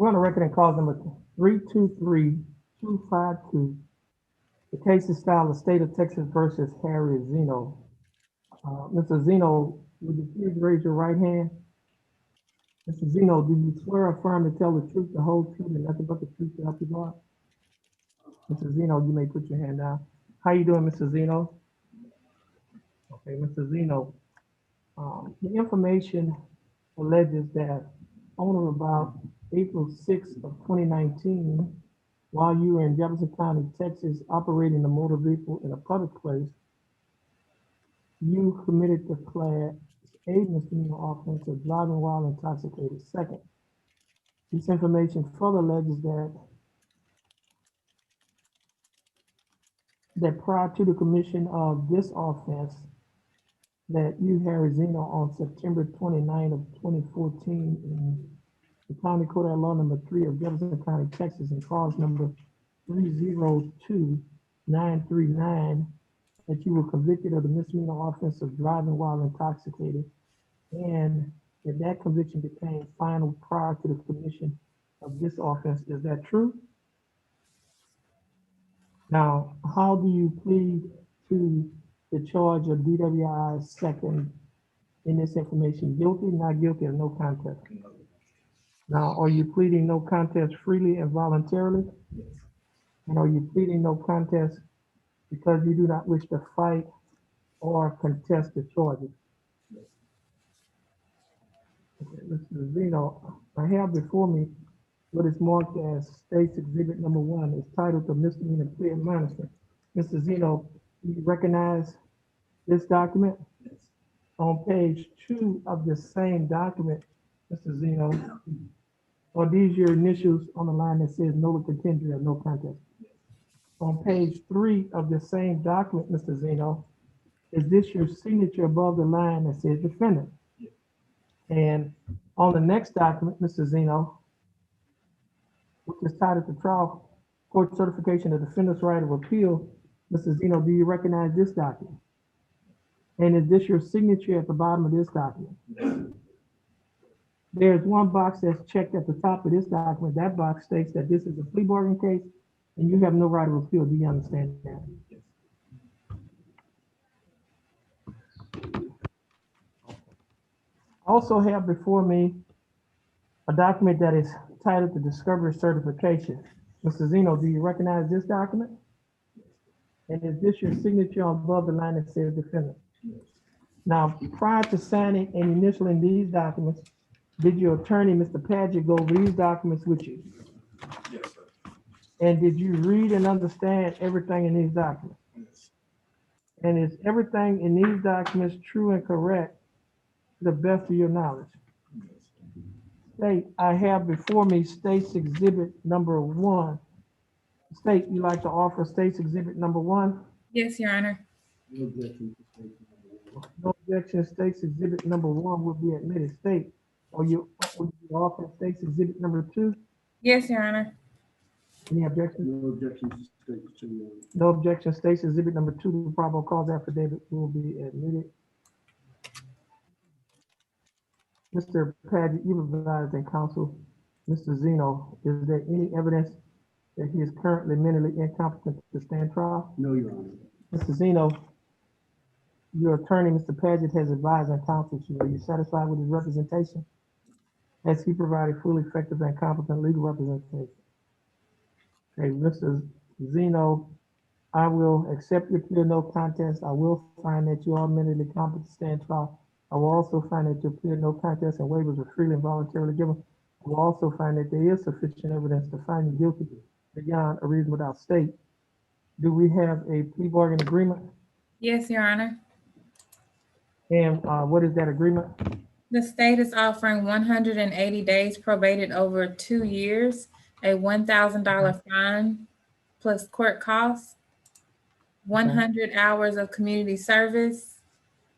We're on the record in cause number 323252. The case is styled the state of Texas versus Harry Zeno. Mr. Zeno, would you please raise your right hand? Mr. Zeno, do you swear or affirm to tell the truth, the whole truth, and nothing but the truth to help you God? Mr. Zeno, you may put your hand down. How you doing, Mr. Zeno? Okay, Mr. Zeno, the information alleges that on or about April 6th of 2019, while you were in Jefferson County, Texas, operating a motor vehicle in a public place, you committed the Class A misdemeanor offense of driving while intoxicated. Second, this information further alleges that prior to the commission of this offense, that you, Harry Zeno, on September 29 of 2014 in the County Court at Law number 3 of Jefferson County, Texas, in cause number 302939, that you were convicted of the misdemeanor offense of driving while intoxicated, and that conviction became final prior to the commission of this offense. Is that true? Now, how do you plead to the charge of DWI second in this information? Guilty, not guilty, or no contest? Now, are you pleading no contest freely and voluntarily? And are you pleading no contest because you do not wish to fight or contest the charges? Okay, Mr. Zeno, I have before me what is marked as State's Exhibit Number 1. It's titled the Misdemeanor Plea Admonishment. Mr. Zeno, do you recognize this document? On page 2 of the same document, Mr. Zeno, are these your initials on the line that says no contingent or no contest? On page 3 of the same document, Mr. Zeno, is this your signature above the line that says defendant? And on the next document, Mr. Zeno, which is titled the Trial Court Certification of Defendant's Right of Appeal, Mr. Zeno, do you recognize this document? And is this your signature at the bottom of this document? There's one box that's checked at the top of this document. That box states that this is a plea bargain case and you have no right of appeal. Do you understand that? I also have before me a document that is titled the Discovery Certification. Mr. Zeno, do you recognize this document? And is this your signature above the line that says defendant? Now, prior to signing and initialing these documents, did your attorney, Mr. Padgett, go over these documents with you? Yes, sir. And did you read and understand everything in these documents? Yes. And is everything in these documents true and correct to the best of your knowledge? Yes. State, I have before me State's Exhibit Number 1. State, you like to offer State's Exhibit Number 1? Yes, Your Honor. No objection to state number 1. No objection. State's Exhibit Number 1 will be admitted. State, would you offer State's Exhibit Number 2? Yes, Your Honor. Any objections? No objection to state 2. No objection. State's Exhibit Number 2, the probable cause affidavit will be admitted. Mr. Padgett, you've advised in counsel, Mr. Zeno, is there any evidence that he is currently mentally incompetent to stand trial? No, Your Honor. Mr. Zeno, your attorney, Mr. Padgett, has advised and counseled you. Are you satisfied with his representation? Has he provided fully effective and competent legal representation? Okay, Mr. Zeno, I will accept your plea of no contest. I will find that you are mentally competent to stand trial. I will also find that your plea of no contest and waivers are freely and voluntarily given. I will also find that there is sufficient evidence to find you guilty beyond a reasonable doubt. State, do we have a plea bargain agreement? Yes, Your Honor. And what is that agreement? The state is offering 180 days probated over 2 years, a $1,000 fine plus court costs, 100 hours of community service,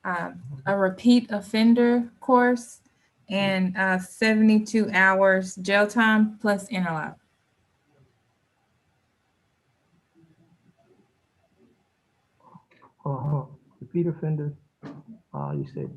a repeat offender course, and 72 hours jail time plus interlock. Repeat offender. You said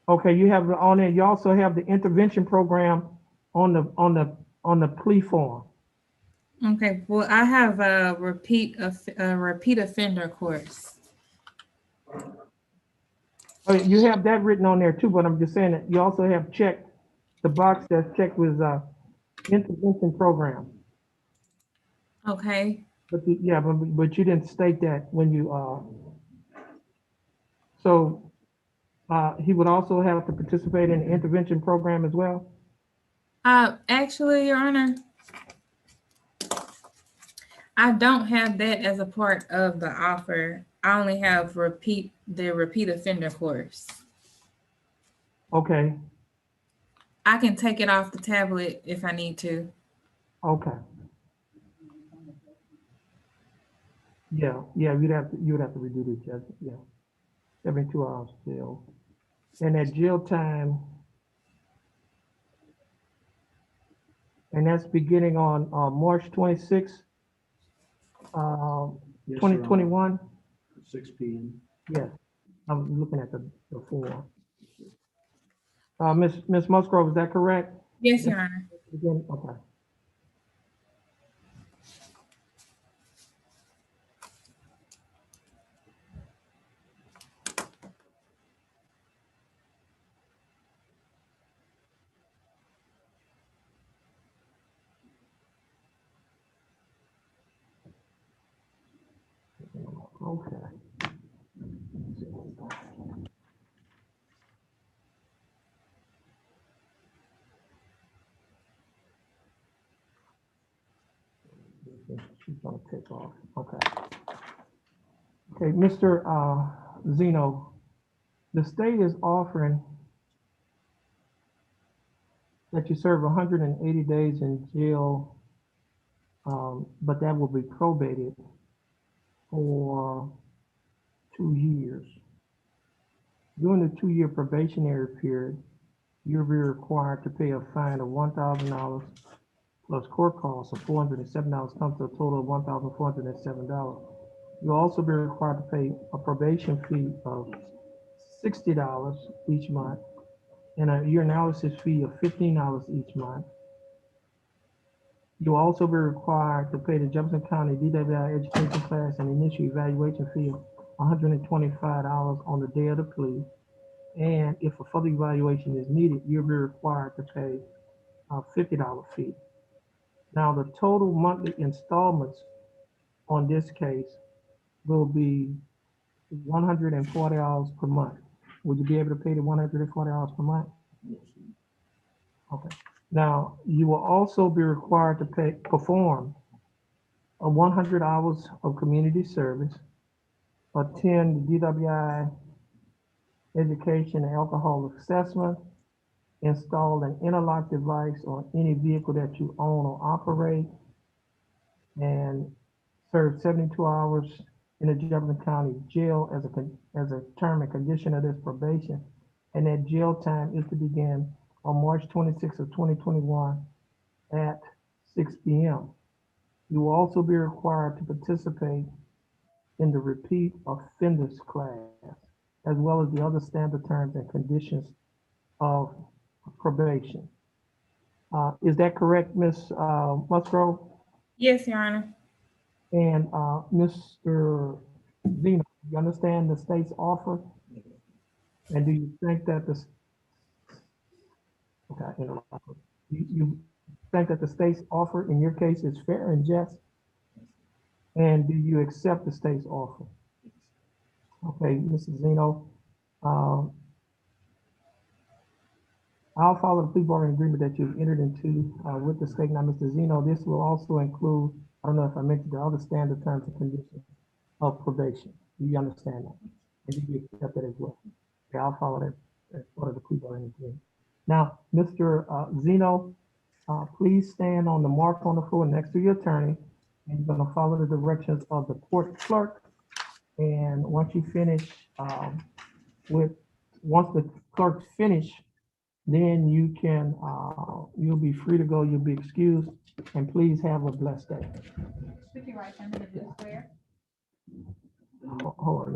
Okay, you have it on there. You also have the intervention program on the plea form. Okay, well, I have a repeat offender course. Oh, you have that written on there too, but I'm just saying that you also have checked the box that's checked with intervention program. Okay, But you didn't state that when you so he would also have to participate in the intervention program as well. actually, Your Honor, I don't have that as a part of the offer. I only have the repeat offender course. Okay, I can take it off the tablet if I need to. okay. Yeah, you would have to redo the judgment, yeah. 72 hours jail. And that jail time, and that's beginning on March 26th, Yes, Your Honor. 2021? 6 p.m. Yes, I'm looking at the form. Ms. Musgrove, is that correct? Yes, Your Honor. Okay. Okay. She's gonna take off. Okay. Okay, Mr. Zeno, the state is offering that you serve 180 days in jail, but that will be probated for 2 years. During the 2-year probationary period, you'll be required to pay a fine of $1,000 plus court costs of $407, comes to a total of $1,407. You'll also be required to pay a probation fee of $60 each month and a urinalysis fee of $15 each month. You'll also be required to pay the Jefferson County DWI education class and initial evaluation fee of $125 on the day of the plea. And if a further evaluation is needed, you'll be required to pay a $50 fee. Now, the total monthly installments on this case will be $140 per month. Would you be able to pay the $140 per month? Okay. Now, you will also be required to perform 100 hours of community service, attend the DWI education and alcohol assessment, install an interlock device on any vehicle that you own or operate, and serve 72 hours in the Jefferson County Jail as a term and condition of this probation. And that jail time is to begin on March 26th of 2021 at 6 p.m. You will also be required to participate in the repeat offenders class, as well as the other standard terms and conditions of probation. Is that correct, Ms. Musgrove? Yes, Your Honor. And Mr. Zeno, you understand the state's offer? And do you think that you think that the state's offer in your case is fair and just? And do you accept the state's offer? Okay, Mr. Zeno, I'll follow the plea bargaining agreement that you've entered into with the state. Now, Mr. Zeno, this will also include, I don't know if I mentioned the other standard terms and conditions of probation. Do you understand that? And do you accept that as well? Okay, I'll follow that as part of the plea bargaining agreement. Now, Mr. Zeno, please stand on the mark on the floor next to your attorney, and you're gonna follow the directions of the court clerk. And once you finish once the clerk's finish, then you can, you'll be free to go, you'll be excused, and please have a blessed day. Put your right hand to the square. Hold on a minute.